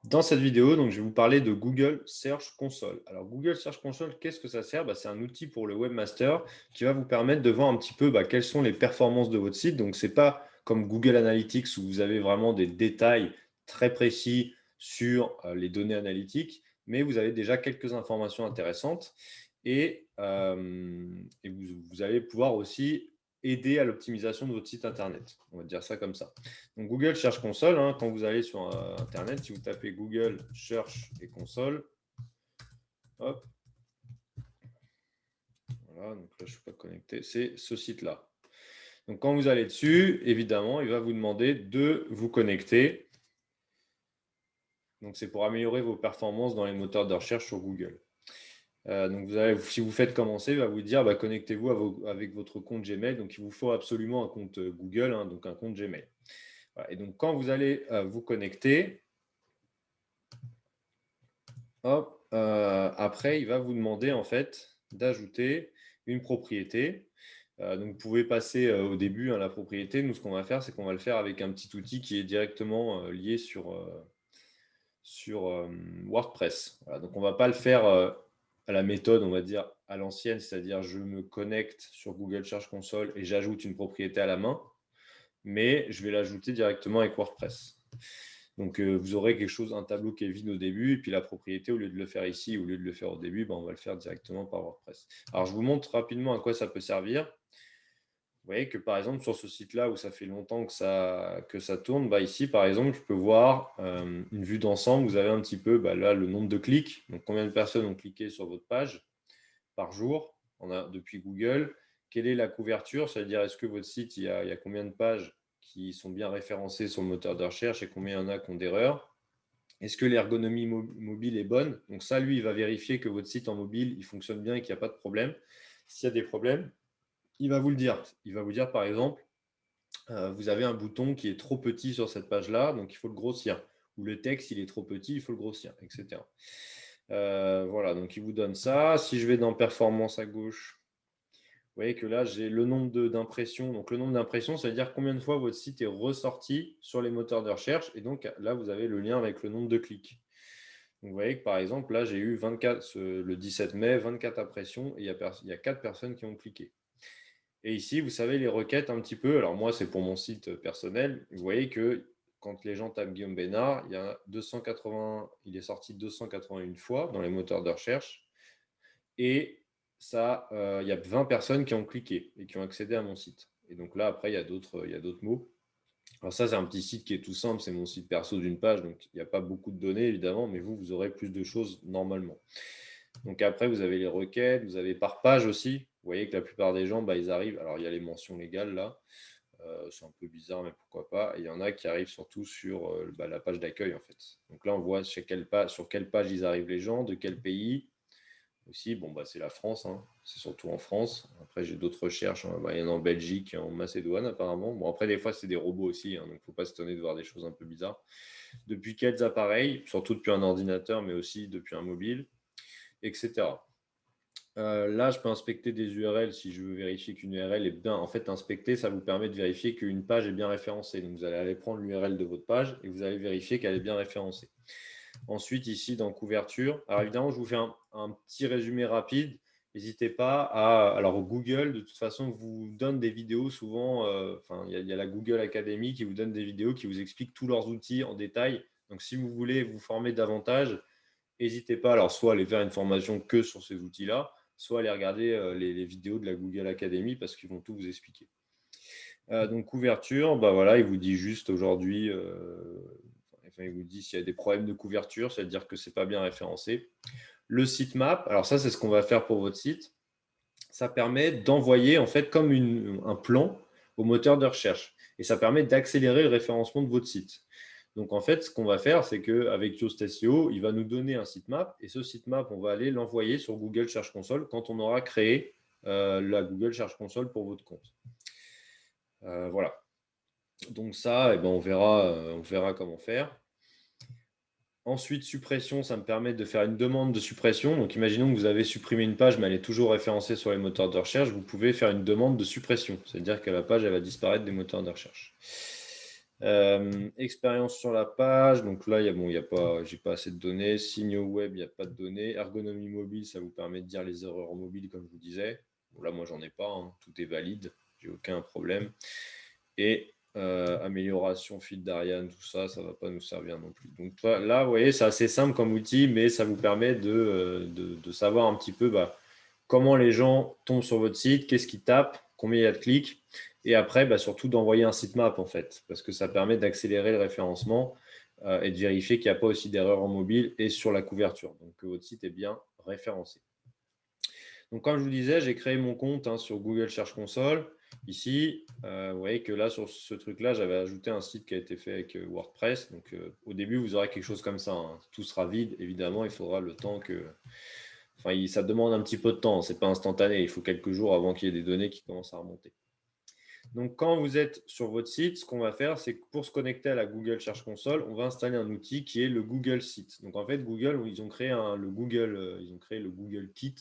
Dans cette vidéo, donc, je vais vous parler de Google Search Console. Alors, Google Search Console, qu'est-ce que ça sert? C'est un outil pour le webmaster qui va vous permettre de voir un petit peu quelles sont les performances de votre site. Donc, ce n'est pas comme Google Analytics où vous avez vraiment des détails très précis sur les données analytiques, mais vous avez déjà quelques informations intéressantes et vous allez pouvoir aussi aider à l'optimisation de votre site Internet. On va dire ça comme ça. Donc, Google Search Console, quand vous allez sur Internet, si vous tapez Google Search et Console, hop, voilà, donc là, je ne suis pas connecté, c'est ce site-là. Donc, quand vous allez dessus, évidemment, il va vous demander de vous connecter. Donc, c'est pour améliorer vos performances dans les moteurs de recherche sur Google. Donc, si vous faites commencer, il va vous dire connectez-vous avec votre compte Gmail. Donc, il vous faut absolument un compte Google, donc un compte Gmail. Voilà. Et donc, quand vous allez vous connecter, hop, après, il va vous demander en fait d'ajouter une propriété. Donc, vous pouvez passer au début la propriété. Nous, ce qu'on va faire, c'est qu'on va le faire avec un petit outil qui est directement lié sur WordPress. Voilà. Donc, on ne va pas le faire à la méthode, on va dire, à l'ancienne, c'est-à-dire je me connecte sur Google Search Console et j'ajoute une propriété à la main, mais je vais l'ajouter directement avec WordPress. Donc, vous aurez quelque chose, un tableau qui est vide au début, et puis la propriété, au lieu de le faire ici, au lieu de le faire au début, on va le faire directement par WordPress. Alors, je vous montre rapidement à quoi ça peut servir. Vous voyez que, par exemple, sur ce site-là, où ça fait longtemps que ça tourne, ici, par exemple, je peux voir une vue d'ensemble. Vous avez un petit peu là, le nombre de clics, donc combien de personnes ont cliqué sur votre page par jour depuis Google. Quelle est la couverture? C'est-à-dire, est-ce que votre site, il y a combien de pages qui sont bien référencées sur le moteur de recherche et combien il y en a qui ont d'erreurs? Est-ce que l'ergonomie mobile est bonne? Donc ça, lui, il va vérifier que votre site en mobile, il fonctionne bien et qu'il n'y a pas de problème. S'il y a des problèmes, il va vous le dire. Il va vous dire, par exemple, vous avez un bouton qui est trop petit sur cette page-là, donc il faut le grossir. Ou le texte, il est trop petit, il faut le grossir, etc. Voilà, donc il vous donne ça. Si je vais dans Performance à gauche, vous voyez que là, j'ai le nombre d'impressions. Donc, le nombre d'impressions, ça veut dire combien de fois votre site est ressorti sur les moteurs de recherche. Et donc, là, vous avez le lien avec le nombre de clics. Donc, vous voyez que, par exemple, là, j'ai eu 24, le 17 mai, 24 impressions et il y a 4 personnes qui ont cliqué. Et ici, vous savez, les requêtes un petit peu. Alors, moi, c'est pour mon site personnel. Vous voyez que quand les gens tapent Guillaume Bénard, il est sorti 281 fois dans les moteurs de recherche. Et ça, il y a 20 personnes qui ont cliqué et qui ont accédé à mon site. Et donc là, après, il y a d'autres mots. Alors ça, c'est un petit site qui est tout simple. C'est mon site perso d'une page. Donc, il n'y a pas beaucoup de données, évidemment, mais vous aurez plus de choses normalement. Donc après, vous avez les requêtes. Vous avez par page aussi. Vous voyez que la plupart des gens, ils arrivent. Alors, il y a les mentions légales là. C'est un peu bizarre, mais pourquoi pas. Et il y en a qui arrivent surtout sur la page d'accueil, en fait. Donc là, on voit sur quelle page ils arrivent les gens, de quel pays. Aussi, c'est la France, c'est surtout en France. Après, j'ai d'autres recherches, il y en a en Belgique et en Macédoine apparemment. Bon, après, des fois, c'est des robots aussi, donc il ne faut pas s'étonner de voir des choses un peu bizarres. Depuis quels appareils? Surtout depuis un ordinateur, mais aussi depuis un mobile, etc. Là, je peux inspecter des URL si je veux vérifier qu'une URL est bien. En fait, inspecter, ça vous permet de vérifier qu'une page est bien référencée. Donc, vous allez aller prendre l'URL de votre page et vous allez vérifier qu'elle est bien référencée. Ensuite, ici, dans couverture, alors évidemment, je vous fais un petit résumé rapide. N'hésitez pas à… Alors, Google, de toute façon, vous donne des vidéos souvent. Il y a la Google Academy qui vous donne des vidéos qui vous expliquent tous leurs outils en détail. Donc, si vous voulez vous former davantage, n'hésitez pas, alors soit à aller faire une formation que sur ces outils-là, soit aller regarder les vidéos de la Google Academy parce qu'ils vont tout vous expliquer. Donc, couverture, voilà, il vous dit juste aujourd'hui… il vous dit s'il y a des problèmes de couverture, c'est-à-dire que ce n'est pas bien référencé. Le sitemap, alors ça, c'est ce qu'on va faire pour votre site. Ça permet d'envoyer en fait comme un plan au moteur de recherche. Et ça permet d'accélérer le référencement de votre site. Donc en fait, ce qu'on va faire, c'est qu'avec Yoast SEO, il va nous donner un sitemap. Et ce sitemap, on va aller l'envoyer sur Google Search Console quand on aura créé la Google Search Console pour votre compte. Voilà. Donc ça, on verra comment faire. Ensuite, suppression, ça me permet de faire une demande de suppression. Donc, imaginons que vous avez supprimé une page, mais elle est toujours référencée sur les moteurs de recherche. Vous pouvez faire une demande de suppression. C'est-à-dire que la page, elle va disparaître des moteurs de recherche. Expérience sur la page. Donc là, j'ai pas assez de données. Signaux web, il n'y a pas de données. Ergonomie mobile, ça vous permet de dire les erreurs mobiles, comme je vous disais. Bon, là, moi, j'en ai pas. Hein. Tout est valide. J'ai aucun problème. Et amélioration fil d'Ariane, tout ça, ça ne va pas nous servir non plus. Donc là, vous voyez, c'est assez simple comme outil, mais ça vous permet de savoir un petit peu comment les gens tombent sur votre site, qu'est-ce qu'ils tapent, combien il y a de clics, et après, surtout d'envoyer un sitemap en fait, parce que ça permet d'accélérer le référencement et de vérifier qu'il n'y a pas aussi d'erreurs en mobile et sur la couverture, donc que votre site est bien référencé. Donc, comme je vous disais, j'ai créé mon compte sur Google Search Console. Ici, vous voyez que là, sur ce truc-là, j'avais ajouté un site qui a été fait avec WordPress. Donc, au début, vous aurez quelque chose comme ça. Hein. Tout sera vide, évidemment. Il faudra le temps que… Enfin, ça demande un petit peu de temps. Ce n'est pas instantané. Il faut quelques jours avant qu'il y ait des données qui commencent à remonter. Donc, quand vous êtes sur votre site, ce qu'on va faire, c'est que pour se connecter à la Google Search Console, on va installer un outil qui est le Google Site. Donc, en fait, Google, ils ont créé le Google Kit.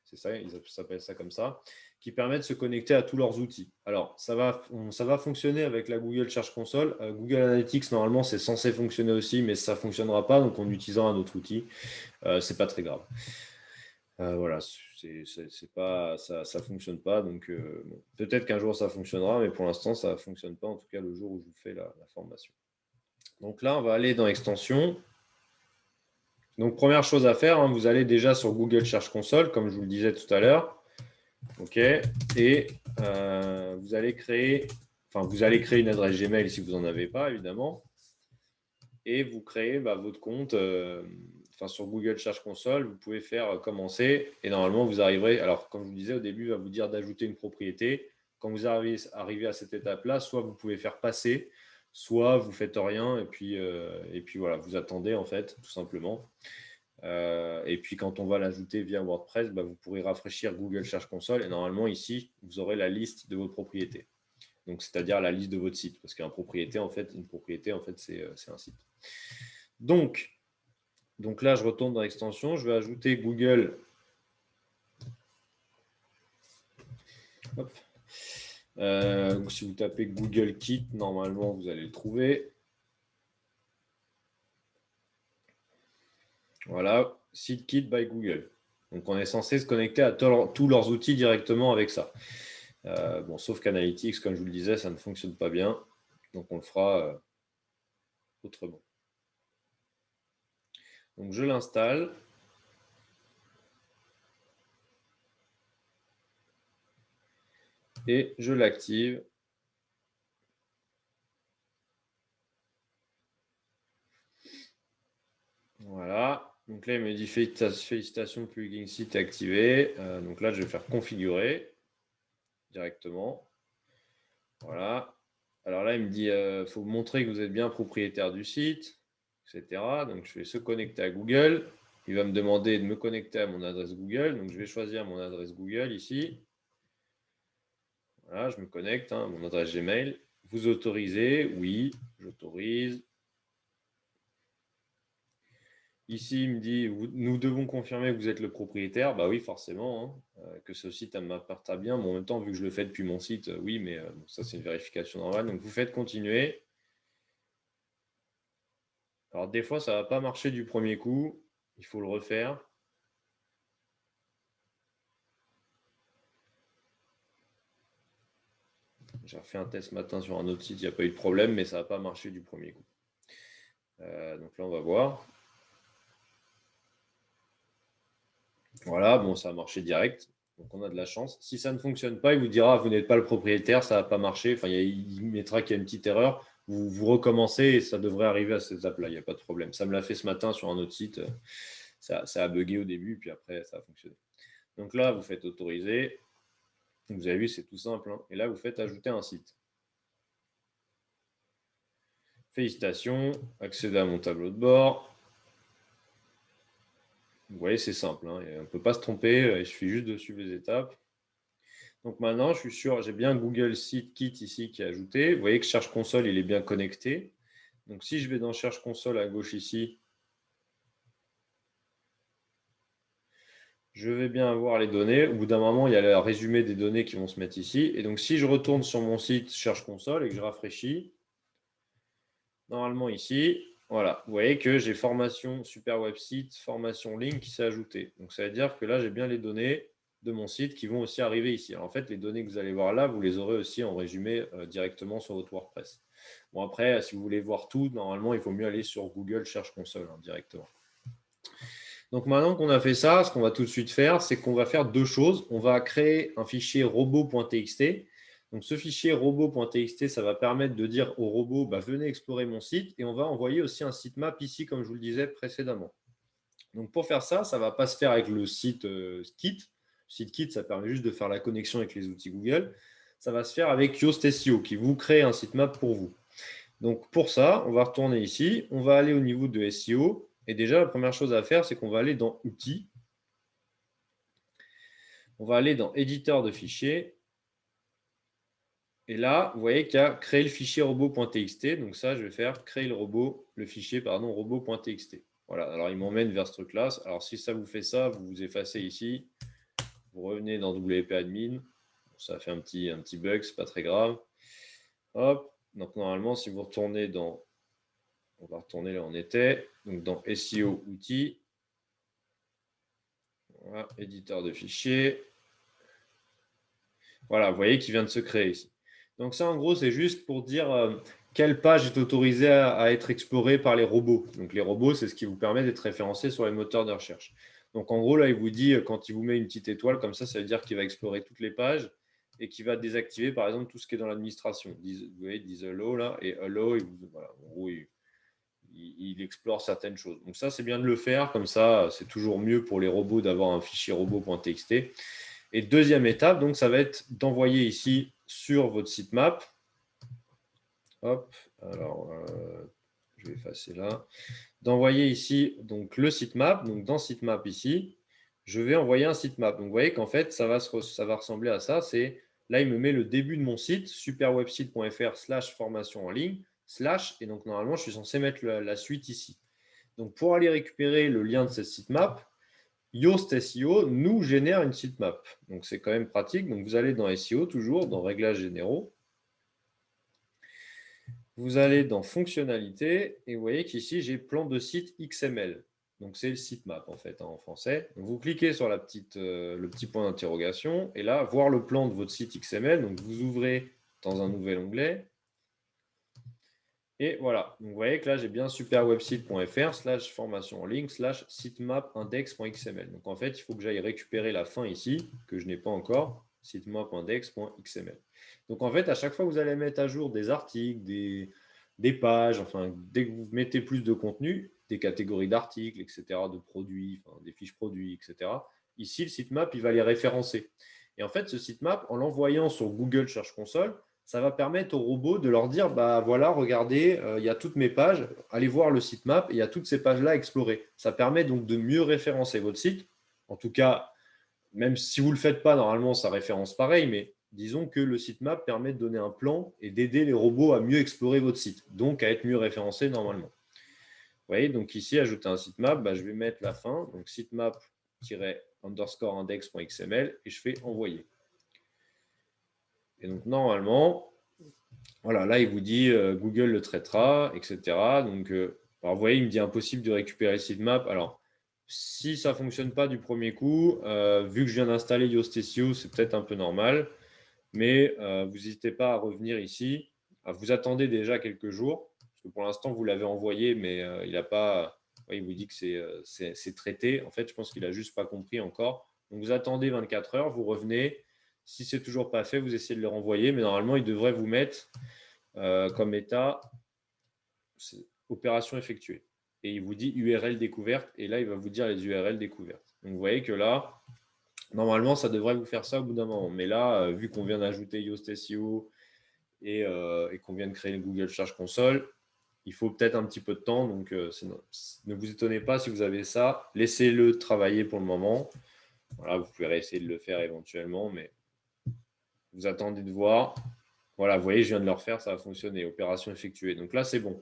C'est ça, ils s'appellent ça comme ça, qui permet de se connecter à tous leurs outils. Alors, ça va fonctionner avec la Google Search Console. Google Analytics, normalement, c'est censé fonctionner aussi, mais ça ne fonctionnera pas, donc on utilisera un autre outil. C'est pas très grave. Voilà, ça fonctionne pas. Donc, bon, peut-être qu'un jour ça fonctionnera, mais pour l'instant, ça ne fonctionne pas, en tout cas le jour où je vous fais la formation. Donc là, on va aller dans Extensions. Donc, première chose à faire, vous allez déjà sur Google Search Console, comme je vous le disais tout à l'heure. OK. Et vous allez créer une adresse Gmail si vous n'en avez pas, évidemment. Et vous créez votre compte sur Google Search Console. Vous pouvez faire commencer. Et normalement, vous arriverez. Alors, comme je vous disais au début, il va vous dire d'ajouter une propriété. Quand vous arrivez à cette étape-là, soit vous pouvez faire passer, soit vous ne faites rien. Et puis voilà, vous attendez, en fait, tout simplement. Et puis, quand on va l'ajouter via WordPress, vous pourrez rafraîchir Google Search Console. Et normalement, ici, vous aurez la liste de vos propriétés. Donc, c'est-à-dire la liste de votre site. Parce qu'une propriété, en fait, c'est un site. Donc là, je retourne dans l'extension. Je vais ajouter Google. Hop. Si vous tapez Google Kit, normalement, vous allez le trouver. Voilà, Site Kit by Google. Donc, on est censé se connecter à tous leurs outils directement avec ça. Sauf qu'Analytics, comme je vous le disais, ça ne fonctionne pas bien. Donc, on le fera autrement. Donc, je l'installe. Et je l'active. Voilà. Donc là, il me dit félicitations, plugin site activé. Donc là, je vais faire configurer directement. Voilà. Alors là, il me dit faut montrer que vous êtes bien propriétaire du site, etc. Donc je vais se connecter à Google. Il va me demander de me connecter à mon adresse Google. Donc je vais choisir mon adresse Google ici. Voilà, je me connecte, mon adresse Gmail. Vous autorisez? Oui, j'autorise. Ici, il me dit nous devons confirmer que vous êtes le propriétaire. Bah oui, forcément, que ce site m'appartient bien. Bon, en même temps, vu que je le fais depuis mon site, oui, mais ça, c'est une vérification normale. Donc, vous faites continuer. Alors, des fois, ça ne va pas marcher du premier coup. Il faut le refaire. J'ai refait un test ce matin sur un autre site, il n'y a pas eu de problème, mais ça n'a pas marché du premier coup. Donc là, on va voir. Voilà, bon, ça a marché direct. Donc, on a de la chance. Si ça ne fonctionne pas, il vous dira vous n'êtes pas le propriétaire, ça n'a pas marché. Enfin, il mettra qu'il y a une petite erreur. Vous recommencez et ça devrait arriver à cette étape-là. Il n'y a pas de problème. Ça me l'a fait ce matin sur un autre site. Ça a bugué au début, puis après, ça a fonctionné. Donc là, vous faites autoriser. Vous avez vu, c'est tout simple. Et là, vous faites ajouter un site. Félicitations, accédez à mon tableau de bord. Vous voyez, c'est simple. On ne peut pas se tromper. Il suffit juste de suivre les étapes. Donc maintenant, je suis sûr, j'ai bien Google Site Kit ici qui est ajouté. Vous voyez que Search Console, il est bien connecté. Donc si je vais dans Search Console à gauche ici, je vais bien avoir les données. Au bout d'un moment, il y a le résumé des données qui vont se mettre ici. Et donc si je retourne sur mon site Search Console et que je rafraîchis, normalement ici, voilà, vous voyez que j'ai formation super website, formation ligne qui s'est ajoutée. Donc, ça veut dire que là, j'ai bien les données de mon site qui vont aussi arriver ici. Alors, en fait, les données que vous allez voir là, vous les aurez aussi en résumé directement sur votre WordPress. Bon, après, si vous voulez voir tout, normalement, il vaut mieux aller sur Google Search Console directement. Donc, maintenant qu'on a fait ça, ce qu'on va tout de suite faire, c'est qu'on va faire deux choses. On va créer un fichier robot.txt. Donc, ce fichier robot.txt, ça va permettre de dire au robot, bah, venez explorer mon site. Et on va envoyer aussi un sitemap ici, comme je vous le disais précédemment. Donc, pour faire ça, ça ne va pas se faire avec le site Kit. Le site Kit, ça permet juste de faire la connexion avec les outils Google. Ça va se faire avec Yoast SEO, qui vous crée un sitemap pour vous. Donc, pour ça, on va retourner ici. On va aller au niveau de SEO. Et déjà, la première chose à faire, c'est qu'on va aller dans Outils. On va aller dans Éditeur de fichiers. Et là, vous voyez qu'il y a créer le fichier robot.txt. Donc ça, je vais faire créer le fichier robot.txt. Voilà, alors il m'emmène vers ce truc-là. Alors si ça vous fait ça, vous vous effacez ici. Vous revenez dans WP Admin. Ça fait un petit bug, c'est pas très grave. Hop, donc normalement, si vous retournez dans... On va retourner là où on était. Donc dans SEO outils. Voilà, éditeur de fichiers. Voilà, vous voyez qu'il vient de se créer ici. Donc ça, en gros, c'est juste pour dire quelle page est autorisée à être explorée par les robots. Donc les robots, c'est ce qui vous permet d'être référencé sur les moteurs de recherche. Donc en gros, là, il vous dit, quand il vous met une petite étoile comme ça veut dire qu'il va explorer toutes les pages et qu'il va désactiver, par exemple, tout ce qui est dans l'administration. Vous voyez, ils disent hello là, et hello, voilà, en gros, il explore certaines choses. Donc ça, c'est bien de le faire. Comme ça, c'est toujours mieux pour les robots d'avoir un fichier robot.txt. Et deuxième étape, donc, ça va être d'envoyer ici sur votre sitemap. Hop, alors, je vais effacer là. D'envoyer ici donc, le sitemap. Donc, dans sitemap ici, je vais envoyer un sitemap. Donc, vous voyez qu'en fait, ça va ressembler à ça. C'est là, il me met le début de mon site, superwebsite.fr/formation en ligne, /, et donc, normalement, je suis censé mettre la suite ici. Donc, pour aller récupérer le lien de cette sitemap, Yoast SEO nous génère une sitemap. Donc, c'est quand même pratique. Donc, vous allez dans SEO, toujours, dans Réglages généraux. Vous allez dans Fonctionnalités et vous voyez qu'ici, j'ai plan de site XML. Donc, c'est le sitemap, en fait, en français. Donc, vous cliquez sur le petit point d'interrogation et là, voir le plan de votre site XML. Donc, vous ouvrez dans un nouvel onglet. Et voilà, donc vous voyez que là, j'ai bien superwebsite.fr/formation en ligne /sitemap-index.xml. Donc en fait, il faut que j'aille récupérer la fin ici, que je n'ai pas encore, sitemap-index.xml. Donc en fait, à chaque fois que vous allez mettre à jour des articles, des pages, enfin, dès que vous mettez plus de contenu, des catégories d'articles, etc., de produits, enfin, des fiches produits, etc., ici, le sitemap, il va les référencer. Et en fait, ce sitemap, en l'envoyant sur Google Search Console, ça va permettre aux robots de leur dire, bah voilà, regardez, il y a toutes mes pages, allez voir le sitemap, et il y a toutes ces pages-là à explorer. Ça permet donc de mieux référencer votre site. En tout cas, même si vous ne le faites pas, normalement, ça référence pareil, mais disons que le sitemap permet de donner un plan et d'aider les robots à mieux explorer votre site, donc à être mieux référencés normalement. Vous voyez, donc ici, ajouter un sitemap, bah, je vais mettre la fin, donc sitemap-index.xml, et je fais envoyer. Et donc, normalement, voilà, là, il vous dit Google le traitera, etc. Donc, alors, vous voyez, il me dit impossible de récupérer le sitemap. Alors, si ça ne fonctionne pas du premier coup, vu que je viens d'installer Yoast SEO, c'est peut-être un peu normal. Mais vous n'hésitez pas à revenir ici. Vous attendez déjà quelques jours. Parce que pour l'instant, vous l'avez envoyé, mais il n'a pas. Il vous dit que c'est traité. En fait, je pense qu'il n'a juste pas compris encore. Donc, vous attendez 24 heures, vous revenez. Si c'est toujours pas fait, vous essayez de le renvoyer. Mais normalement, il devrait vous mettre comme état opération effectuée. Et il vous dit URL découverte. Et là, il va vous dire les URL découvertes. Donc, vous voyez que là, normalement, ça devrait vous faire ça au bout d'un moment. Mais là, vu qu'on vient d'ajouter Yoast SEO et qu'on vient de créer le Google Search Console, il faut peut-être un petit peu de temps. Donc, ne vous étonnez pas si vous avez ça. Laissez-le travailler pour le moment. Voilà, vous pouvez essayer de le faire éventuellement, mais vous attendez de voir. Voilà, vous voyez, je viens de le refaire, ça a fonctionné. Opération effectuée. Donc là, c'est bon.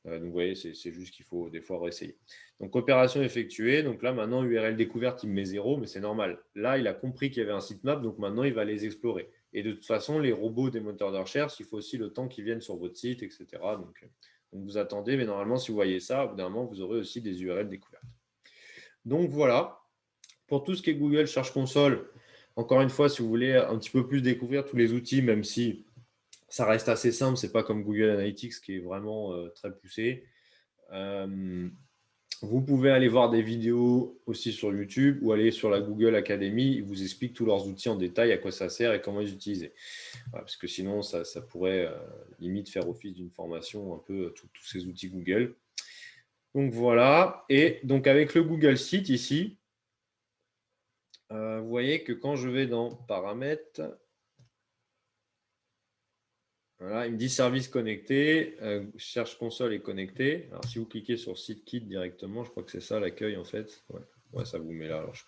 Donc, vous voyez, c'est juste qu'il faut des fois réessayer. Donc, opération effectuée. Donc là, maintenant, URL découverte, il me met 0, mais c'est normal. Là, il a compris qu'il y avait un sitemap, donc maintenant, il va les explorer. Et de toute façon, les robots des moteurs de recherche, il faut aussi le temps qu'ils viennent sur votre site, etc. Donc Donc, vous attendez, mais normalement, si vous voyez ça, au bout d'un moment, vous aurez aussi des URL découvertes. Donc, voilà. Pour tout ce qui est Google Search Console, encore une fois, si vous voulez un petit peu plus découvrir tous les outils, même si ça reste assez simple, ce n'est pas comme Google Analytics qui est vraiment très poussé. Vous pouvez aller voir des vidéos aussi sur YouTube ou aller sur la Google Academy. Ils vous expliquent tous leurs outils en détail, à quoi ça sert et comment les utiliser. Voilà, parce que sinon, ça pourrait limite faire office d'une formation, un peu tous ces outils Google. Donc voilà. Et donc avec le Google Site ici, vous voyez que quand je vais dans Paramètres, voilà, il me dit service connecté, cherche console est connecté. Alors, si vous cliquez sur site kit directement, je crois que c'est ça l'accueil en fait. Ouais, ça vous met là. Alors, je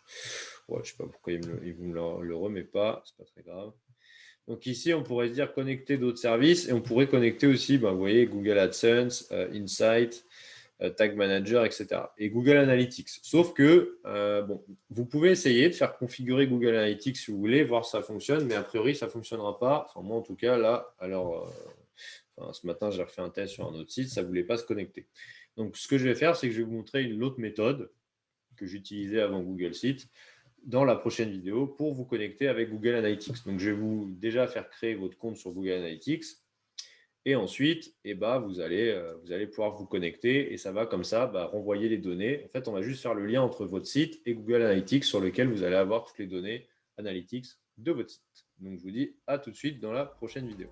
ne sais pas pourquoi il ne vous le remet pas, c'est pas très grave. Donc ici, on pourrait se dire connecter d'autres services et on pourrait connecter aussi, vous voyez, Google AdSense, Insight, Tag Manager, etc. Et Google Analytics. Sauf que, bon, vous pouvez essayer de faire configurer Google Analytics si vous voulez, voir si ça fonctionne, mais a priori, ça ne fonctionnera pas. Enfin, moi, en tout cas, là, alors, ce matin, j'ai refait un test sur un autre site, ça ne voulait pas se connecter. Donc, ce que je vais faire, c'est que je vais vous montrer une autre méthode que j'utilisais avant Google Site dans la prochaine vidéo pour vous connecter avec Google Analytics. Donc, je vais vous déjà faire créer votre compte sur Google Analytics. Et ensuite, vous allez pouvoir vous connecter et ça va comme ça renvoyer les données. En fait, on va juste faire le lien entre votre site et Google Analytics sur lequel vous allez avoir toutes les données Analytics de votre site. Donc, je vous dis à tout de suite dans la prochaine vidéo.